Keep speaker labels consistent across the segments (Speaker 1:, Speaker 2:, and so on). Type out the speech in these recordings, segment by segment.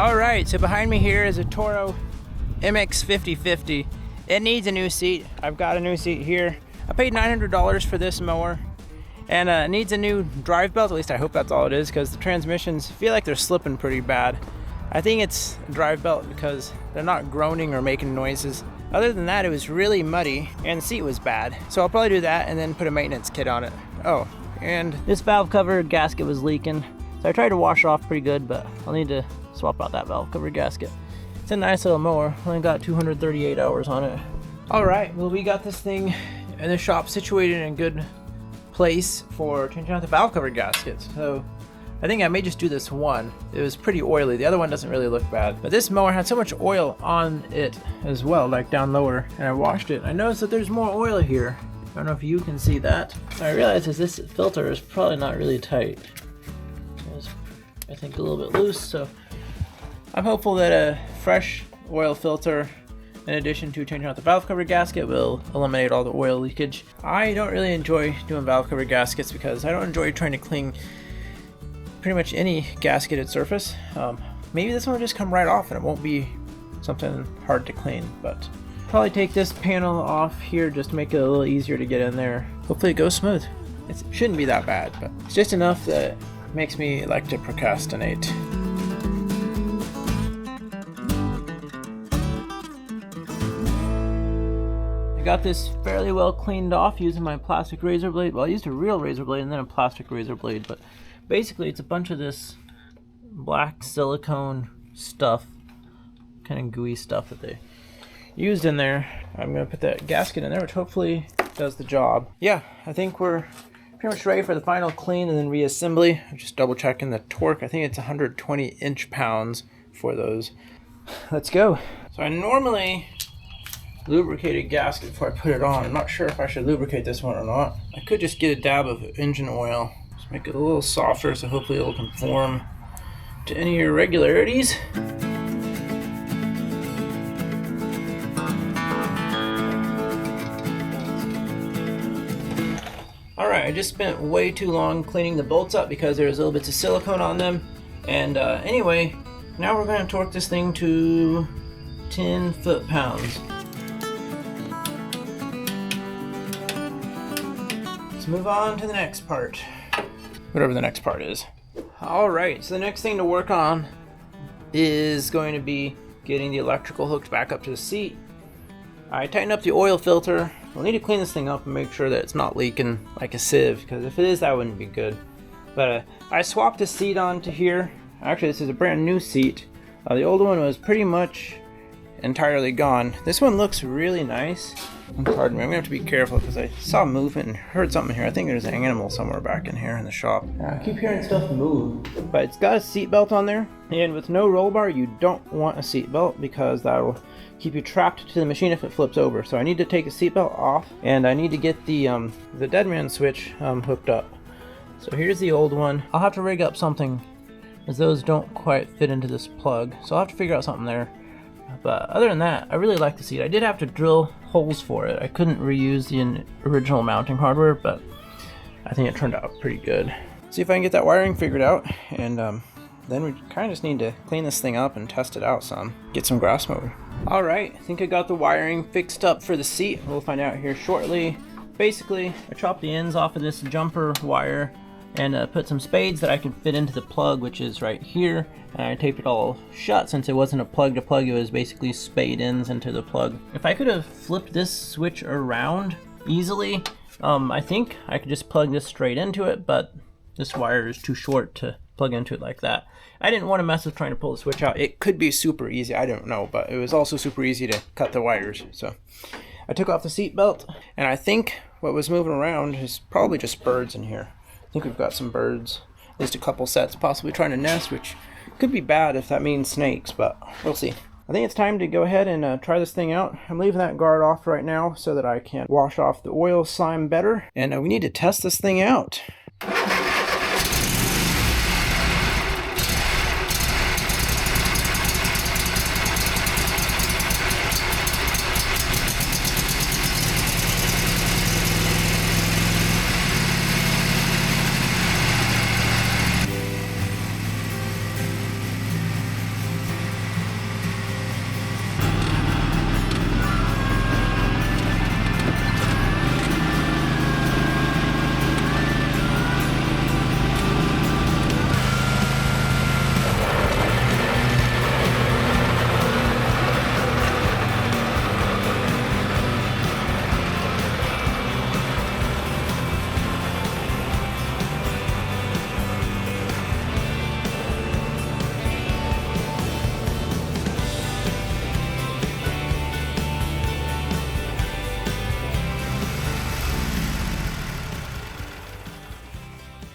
Speaker 1: All right, so behind me here is a Toro MX5050. It needs a new seat. I've got a new seat here. I paid $900 for this mower, and it needs a new drive belt. At least I hope that's all it is, because the transmissions feel like they're slipping pretty bad. I think it's a drive belt because they're not groaning or making noises. Other than that, it was really muddy and the seat was bad. So I'll probably do that and then put a maintenance kit on it. Oh, and this valve cover gasket was leaking. So I tried to wash it off pretty good, but I'll need to swap out that valve cover gasket. It's a nice little mower. Only got 238 hours on it. All right, well, we got this thing in the shop situated in a good place for changing out the valve cover gaskets. So I think I may just do this one. It was pretty oily. The other one doesn't really look bad. But this mower had so much oil on it as well, like down lower, and I washed it. I noticed that there's more oil here. I don't know if you can see that. I realized that this filter is probably not really tight. It's, I think, a little bit loose, so I'm hopeful that a fresh oil filter, in addition to changing out the valve cover gasket, will eliminate all the oil leakage. I don't really enjoy doing valve cover gaskets because I don't enjoy trying to clean pretty much any gasketed surface. Maybe this one will just come right off and it won't be something hard to clean, but probably take this panel off here just to make it a little easier to get in there. Hopefully it goes smooth. It shouldn't be that bad, but it's just enough that it makes me like to procrastinate. I got this fairly well cleaned off using my plastic razor blade. Well, I used a real razor blade and then a plastic razor blade, but basically it's a bunch of this black silicone stuff, kind of gooey stuff that they used in there. I'm going to put that gasket in there, which hopefully does the job. Yeah, I think we're pretty much ready for the final clean and then reassembly. I'm just double checking the torque. I think it's 120 inch-pounds for those. Let's go. So I normally lubricate a gasket before I put it on. I'm not sure if I should lubricate this one or not. I could just get a dab of engine oil. Just make it a little softer so hopefully it'll conform to any irregularities. Alright, I just spent way too long cleaning the bolts up because there's little bits of silicone on them. And anyway, now we're going to torque this thing to 10 foot-pounds. Let's move on to the next part. Whatever the next part is. Alright, so the next thing to work on is going to be getting the electrical hooked back up to the seat. I tightened up the oil filter. We'll need to clean this thing up and make sure that it's not leaking like a sieve, because if it is, that wouldn't be good. But I swapped the seat onto here. Actually, this is a brand new seat. The old one was pretty much entirely gone. This one looks really nice. Pardon me, I'm gonna have to be careful because I saw movement and heard something here. I think there's an animal somewhere back in here in the shop. I keep hearing stuff move. But it's got a seat belt on there, and with no roll bar, you don't want a seat belt because that'll keep you trapped to the machine if it flips over. So I need to take the seat belt off, and I need to get the dead man switch hooked up. So here's the old one. I'll have to rig up something as those don't quite fit into this plug. So I'll have to figure out something there. But other than that, I really like the seat. I did have to drill holes for it. I couldn't reuse the original mounting hardware, but I think it turned out pretty good. See if I can get that wiring figured out, and then we kind of just need to clean this thing up and test it out some. Get some grass mowed. Alright, I think I got the wiring fixed up for the seat. We'll find out here shortly. Basically, I chopped the ends off of this jumper wire and put some spades that I can fit into the plug, which is right here, and I taped it all shut since it wasn't a plug to plug. It was basically spade ends into the plug. If I could have flipped this switch around easily, I think I could just plug this straight into it, but this wire is too short to plug into it like that. I didn't want to mess with trying to pull the switch out. It could be super easy, I don't know, but it was also super easy to cut the wires. So I took off the seat belt, and I think what was moving around is probably just birds in here. I think we've got some birds, at least a couple sets, possibly trying to nest, which could be bad if that means snakes, but we'll see. I think it's time to go ahead and try this thing out. I'm leaving that guard off right now so that I can wash off the oil slime better, and we need to test this thing out.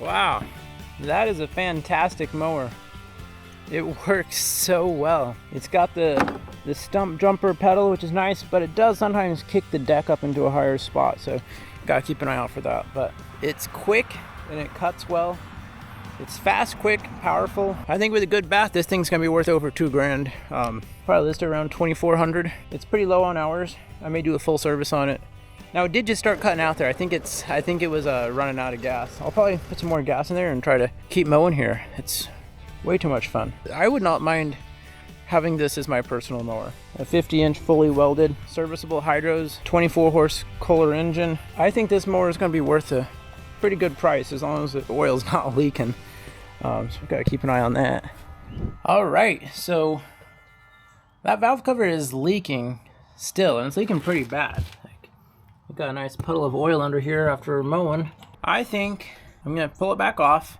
Speaker 1: Wow, that is a fantastic mower. It works so well. It's got the stump jumper pedal, which is nice, but it does sometimes kick the deck up into a higher spot, so gotta keep an eye out for that. But it's quick and it cuts well. It's fast, quick, powerful. I think with a good bath, this thing's gonna be worth over $2,000. Probably listed around $2,400. It's pretty low on hours. I may do a full service on it. Now it did just start cutting out there. I think it was running out of gas. I'll probably put some more gas in there and try to keep mowing here. It's way too much fun. I would not mind having this as my personal mower. A 50-inch fully welded, serviceable hydros, 24-horse Kohler engine. I think this mower is gonna be worth a pretty good price as long as the oil's not leaking. So we gotta keep an eye on that. All right, so that valve cover is leaking still, and it's leaking pretty bad. We've got a nice puddle of oil under here after mowing. I think I'm gonna pull it back off,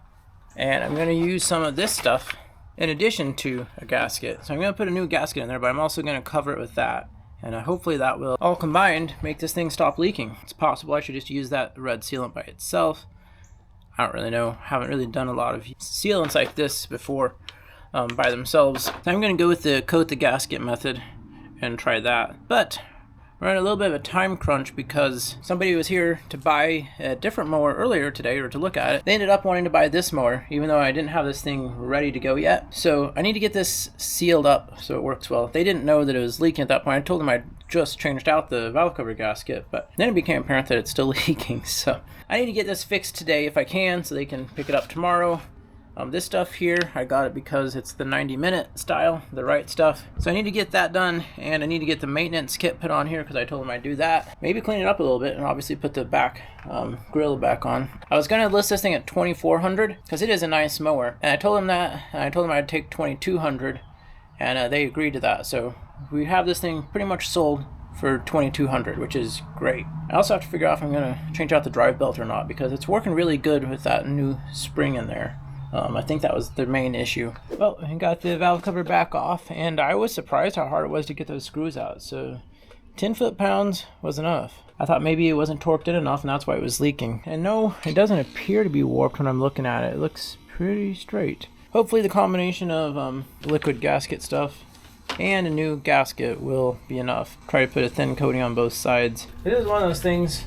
Speaker 1: and I'm gonna use some of this stuff in addition to a gasket. So I'm gonna put a new gasket in there, but I'm also gonna cover it with that. And hopefully that will all combined make this thing stop leaking. It's possible I should just use that red sealant by itself. I don't really know. Haven't really done a lot of sealants like this before by themselves. So I'm gonna go with the coat the gasket method and try that. But we're in a little bit of a time crunch because somebody was here to buy a different mower earlier today, or to look at it. They ended up wanting to buy this mower, even though I didn't have this thing ready to go yet. So I need to get this sealed up so it works well. They didn't know that it was leaking at that point. I told them I just changed out the valve cover gasket, but then it became apparent that it's still leaking. So I need to get this fixed today if I can, so they can pick it up tomorrow. This stuff here, I got it because it's the 90-minute style, the right stuff. So I need to get that done, and I need to get the maintenance kit put on here because I told them I'd do that. Maybe clean it up a little bit, and obviously put the back grill back on. I was gonna list this thing at $2,400 because it is a nice mower, and I told them that, and I told them I'd take $2,200, and they agreed to that. So we have this thing pretty much sold for $2,200, which is great. I also have to figure out if I'm gonna change out the drive belt or not, because it's working really good with that new spring in there. I think that was the main issue. Well, I got the valve cover back off, and I was surprised how hard it was to get those screws out. So 10 foot-pounds was enough. I thought maybe it wasn't torqued in enough, and that's why it was leaking. And no, it doesn't appear to be warped when I'm looking at it. It looks pretty straight. Hopefully the combination of liquid gasket stuff and a new gasket will be enough. Try to put a thin coating on both sides. This is one of those things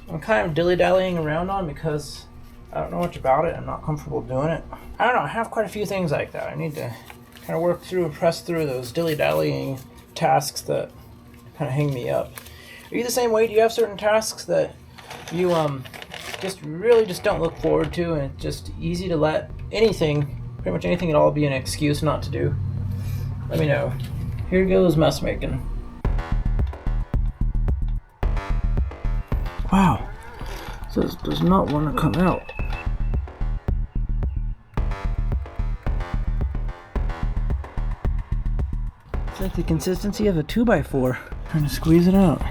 Speaker 1: I'm kind of dilly-dallying around on because I don't know much about it. I'm not comfortable doing it. I don't know. I have quite a few things like that. I need to kind of work through and press through those dilly-dallying tasks that kind of hang me up. Are you the same way? Do you have certain tasks that you just really just don't look forward to, and it's just easy to let anything, pretty much anything at all, be an excuse not to do? Let me know. Here goes mess making. Wow. This does not want to come out. It's like the consistency of a 2x4. Trying to squeeze it out.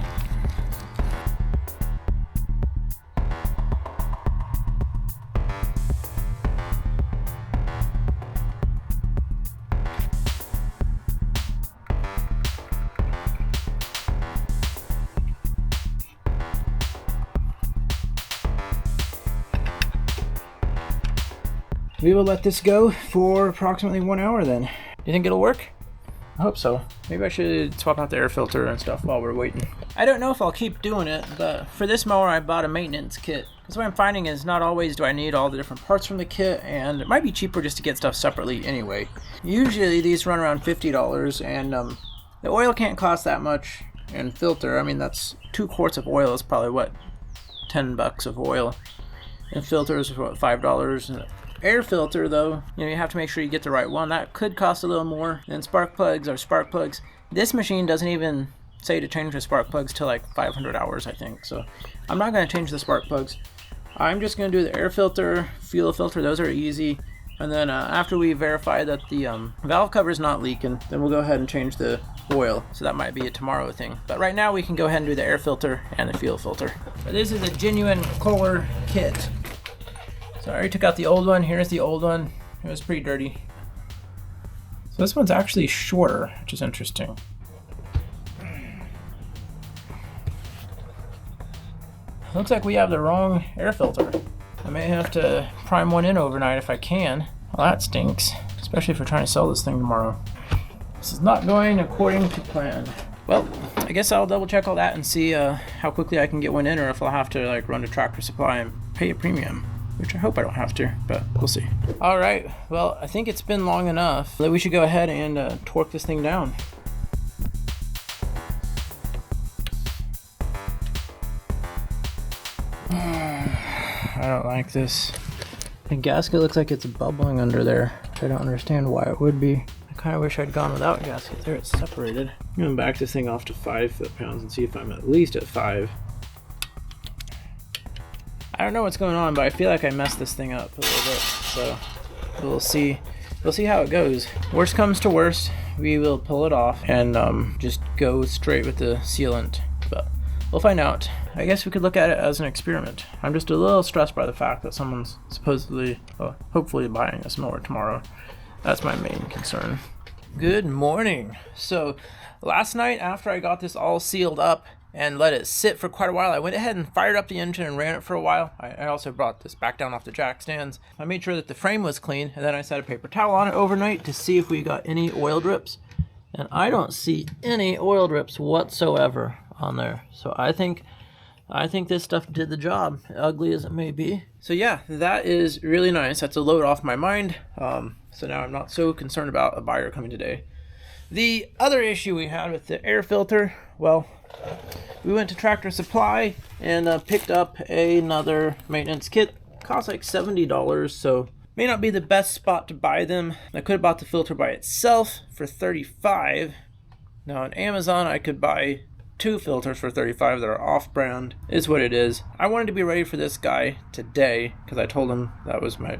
Speaker 1: We will let this go for approximately 1 hour then. Do you think it'll work? I hope so. Maybe I should swap out the air filter and stuff while we're waiting. I don't know if I'll keep doing it, but for this mower I bought a maintenance kit. Because what I'm finding is not always do I need all the different parts from the kit, and it might be cheaper just to get stuff separately anyway. Usually these run around $50, and the oil can't cost that much, and filter, I mean that's 2 quarts of oil is probably what, $10 of oil. And filters are what, $5. Air filter though, you have to make sure you get the right one. That could cost a little more. And spark plugs are spark plugs. This machine doesn't even say to change the spark plugs till like 500 hours, I think. So I'm not going to change the spark plugs. I'm just going to do the air filter, fuel filter. Those are easy. And then after we verify that the valve cover is not leaking, then we'll go ahead and change the oil. So that might be a tomorrow thing. But right now we can go ahead and do the air filter and the fuel filter. But this is a genuine Kohler kit. So I already took out the old one. Here's the old one. It was pretty dirty. So this one's actually shorter, which is interesting. Looks like we have the wrong air filter. I may have to prime one in overnight if I can. Well, that stinks, especially if we're trying to sell this thing tomorrow. This is not going according to plan. Well, I guess I'll double check all that and see how quickly I can get one in, or if I'll have to like run to Tractor Supply and pay a premium, which I hope I don't have to, but we'll see. All right, well, I think it's been long enough that we should go ahead and torque this thing down. I don't like this. The gasket looks like it's bubbling under there. I don't understand why it would be. I kind of wish I'd gone without gasket. There, it's separated. I'm gonna back this thing off to 5 foot-pounds and see if I'm at least at 5. I don't know what's going on, but I feel like I messed this thing up a little bit. So we'll see. We'll see how it goes. Worst comes to worst, we will pull it off and just go straight with the sealant. But we'll find out. I guess we could look at it as an experiment. I'm just a little stressed by the fact that someone's supposedly, hopefully buying this mower tomorrow. That's my main concern. Good morning. So last night after I got this all sealed up and let it sit for quite a while, I went ahead and fired up the engine and ran it for a while. I also brought this back down off the jack stands. I made sure that the frame was clean, and then I set a paper towel on it overnight to see if we got any oil drips. And I don't see any oil drips whatsoever on there. So I think this stuff did the job, ugly as it may be. So yeah, that is really nice. That's a load off my mind. So now I'm not so concerned about a buyer coming today. The other issue we had with the air filter, well, we went to Tractor Supply and picked up another maintenance kit. Cost like $70, so may not be the best spot to buy them. I could have bought the filter by itself for $35. Now on Amazon I could buy 2 filters for $35 that are off-brand. Is what it is. I wanted to be ready for this guy today because I told him that was my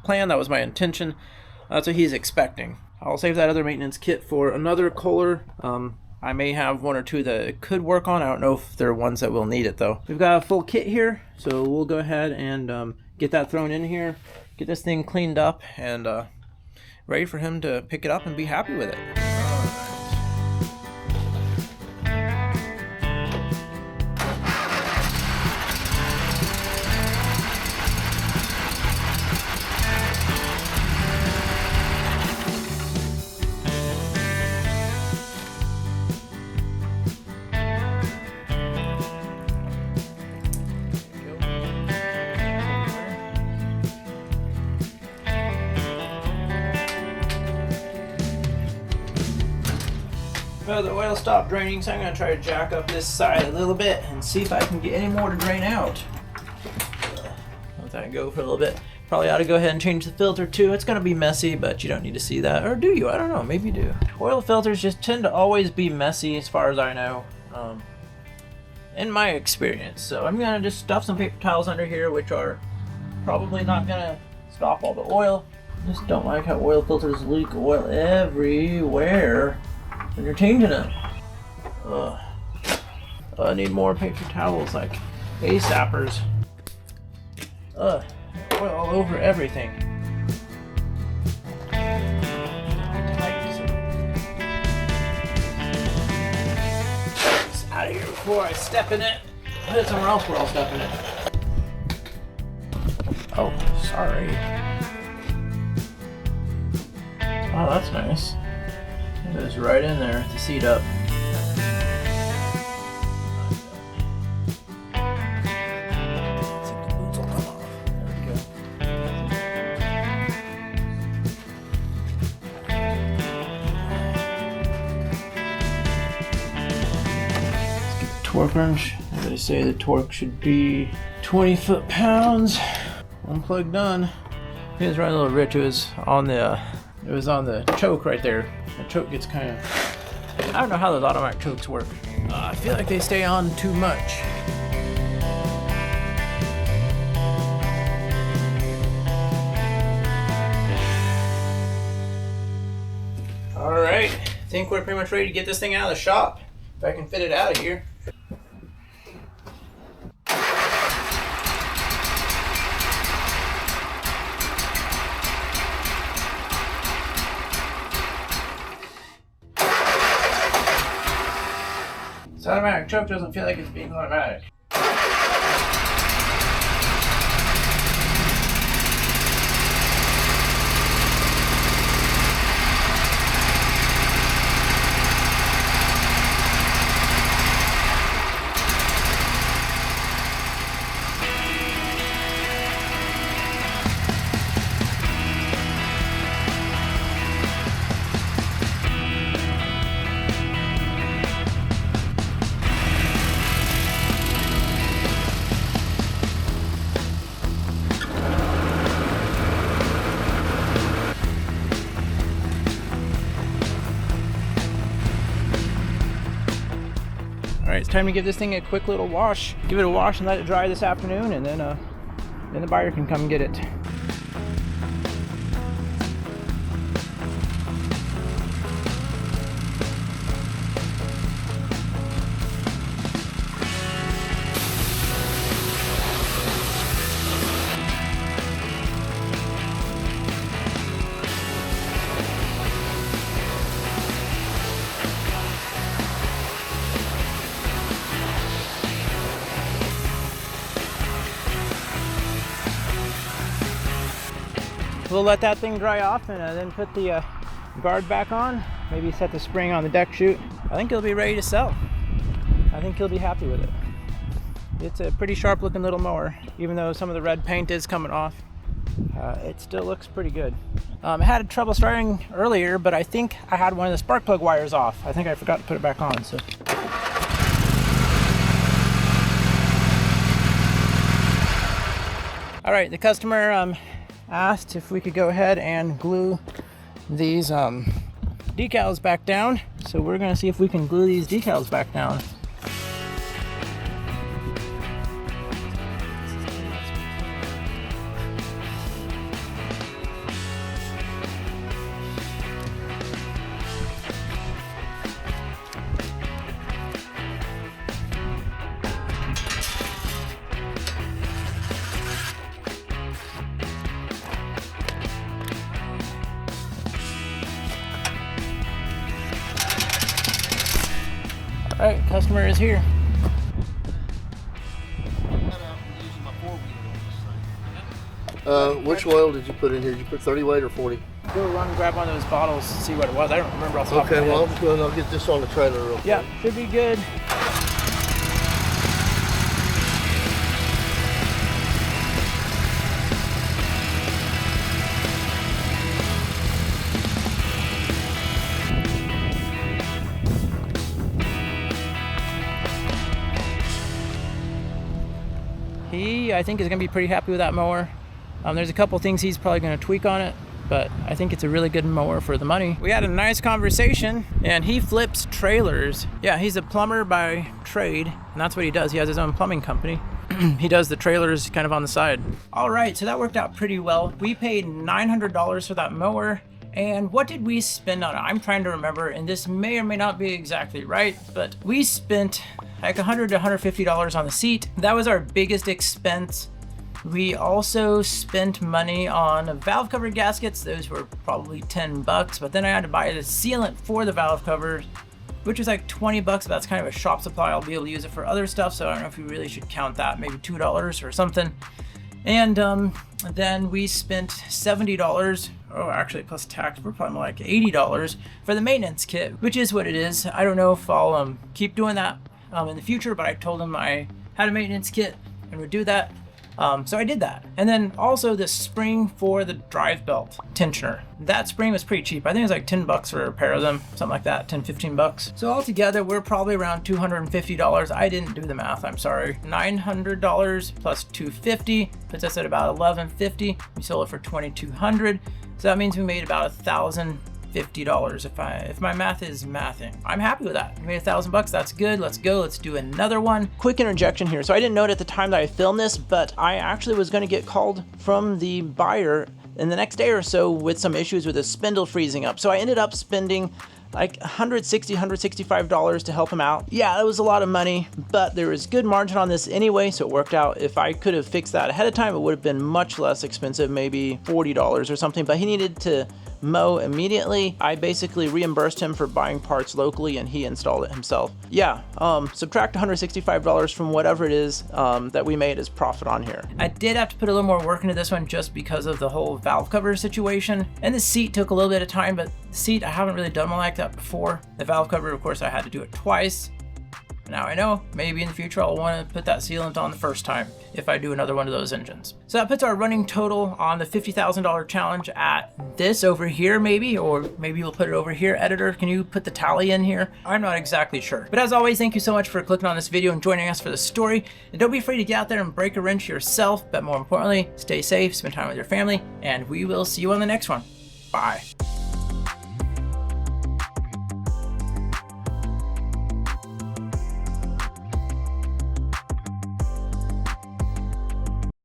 Speaker 1: plan, that was my intention. That's what he's expecting. I'll save that other maintenance kit for another Kohler. I may have 1 or 2 that it could work on. I don't know if they're ones that will need it though. We've got a full kit here, so we'll go ahead and get that thrown in here, get this thing cleaned up, and ready for him to pick it up and be happy with it. Well, the oil stopped draining, so I'm going to try to jack up this side a little bit and see if I can get any more to drain out. Let that go for a little bit. Probably ought to go ahead and change the filter too. It's going to be messy, but you don't need to see that. Or do you? I don't know. Maybe you do. Oil filters just tend to always be messy as far as I know, in my experience. So I'm going to just stuff some paper towels under here, which are probably not going to stop all the oil. Just don't like how oil filters leak oil everywhere when you're changing it. I need more paper towels, like ASAPers. Oil all over everything. It's out of here before I step in it. Put it somewhere else where I'll step in it. Oh, sorry. Oh, that's nice. It goes right in there to seat up. Torque wrench. They say the torque should be 20 foot-pounds. Unplugged done. It was right a little rich. It was on the choke right there. The choke gets kind of, I don't know how those automatic chokes work. I feel like they stay on too much. All right, I think we're pretty much ready to get this thing out of the shop. If I can fit it out of here. This automatic choke doesn't feel like it's being automatic. time to give this thing a quick little wash. Give it a wash and let it dry this afternoon, and then the buyer can come get it. We'll let that thing dry off and then put the guard back on. Maybe set the spring on the deck chute. I think it'll be ready to sell. I think he'll be happy with it. It's a pretty sharp looking little mower. Even though some of the red paint is coming off, it still looks pretty good. I had trouble starting earlier, but I think I had one of the spark plug wires off. I think I forgot to put it back on. So. All right, the customer asked if we could go ahead and glue these decals back down. So we're gonna see if we can glue these decals back down. All right, customer is here.
Speaker 2: Which oil did you put in here? Did you put 30 weight or 40?
Speaker 1: Go run and grab one of those bottles, see what it was. I don't remember off the top of my head.
Speaker 2: Okay, well, I'm just going to get this on the trailer real quick.
Speaker 1: Yeah, should be good. I think is going to be pretty happy with that mower. There's a couple things he's probably going to tweak on it, but I think it's a really good mower for the money. We had a nice conversation, and he flips trailers. Yeah, he's a plumber by trade, and that's what he does. He has his own plumbing company. He does the trailers kind of on the side. All right, so that worked out pretty well. We paid $900 for that mower. And what did we spend on it? I'm trying to remember, and this may or may not be exactly right, but we spent like $100 to $150 on the seat. That was our biggest expense. We also spent money on valve cover gaskets. Those were probably 10 bucks, but then I had to buy the sealant for the valve covers, which was like 20 bucks. That's kind of a shop supply. I'll be able to use it for other stuff, so I don't know if we really should count that, maybe $2 or something. And then we spent $70, oh, actually plus tax, we're probably more like $80 for the maintenance kit, which is what it is. I don't know if I'll keep doing that in the future, but I told him I had a maintenance kit and would do that. So I did that. And then also the spring for the drive belt tensioner. That spring was pretty cheap. I think it was like 10 bucks for a pair of them, something like that, 10, 15 bucks. So altogether, we're probably around $250. I didn't do the math, I'm sorry. $900 plus $250 puts us at about $1,150. We sold it for $2,200. So that means we made about $1,050 if my math is mathing. I'm happy with that. We made $1,000. That's good. Let's go. Let's do another one. Quick interjection here. So I didn't know it at the time that I filmed this, but I actually was going to get called from the buyer in the next day or so with some issues with his spindle freezing up. So I ended up spending like $160, $165 to help him out. Yeah, that was a lot of money, but there was good margin on this anyway, so it worked out. If I could have fixed that ahead of time, it would have been much less expensive, maybe $40 or something, but he needed to mow immediately. I basically reimbursed him for buying parts locally and he installed it himself. Yeah, subtract $165 from whatever it is that we made as profit on here. I did have to put a little more work into this one just because of the whole valve cover situation, and the seat took a little bit of time, but the seat, I haven't really done one like that before. The valve cover, of course, I had to do it twice. Now I know, maybe in the future I'll want to put that sealant on the first time if I do another one of those engines. So that puts our running total on the $50,000 challenge at this over here maybe, or maybe we'll put it over here. Editor, can you put the tally in here? I'm not exactly sure. But as always, thank you so much for clicking on this video and joining us for the story. And don't be afraid to get out there and break a wrench yourself, but more importantly, stay safe, spend time with your family, and we will see you on the next one. Bye.